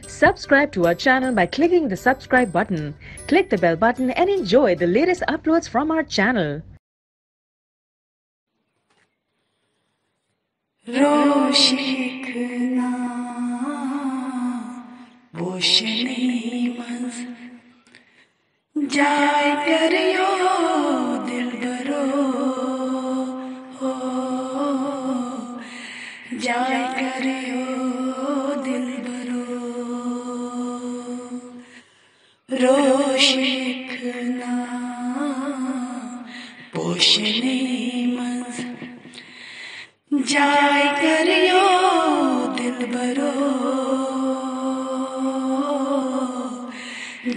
Subscribe to our channel by clicking the subscribe button. Click the bell button and enjoy the latest uploads from our channel. Roşikna boşnimaz jay karyo dilbaro jay karyo dilbaro Roşikna boşnimaz jay karyo dilbaro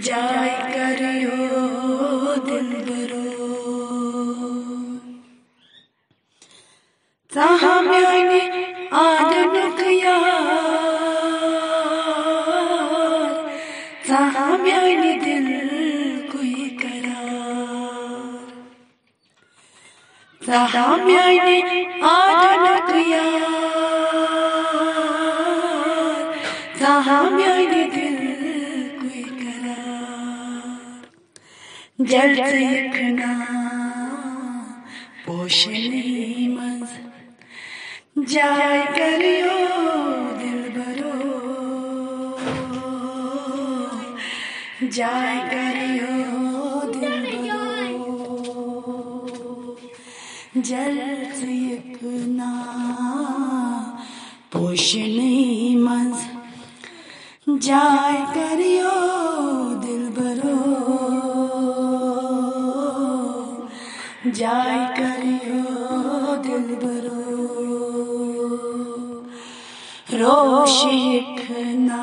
jay karyo dilbaro sahamyani adanuk yaar sahamyani dil koi karar sahamyani adanuk yaar sahamyani dil koi karar jal se yakna poshnimaz jay karyo dilbaro jay karyo dilbaro jal se yakna poshnimaz jay karyo dilbaro jay karyo dilbaro roshikna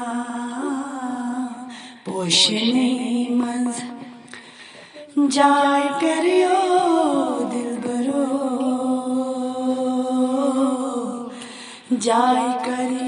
poshnemaz jay karyo dilbaro jay karyo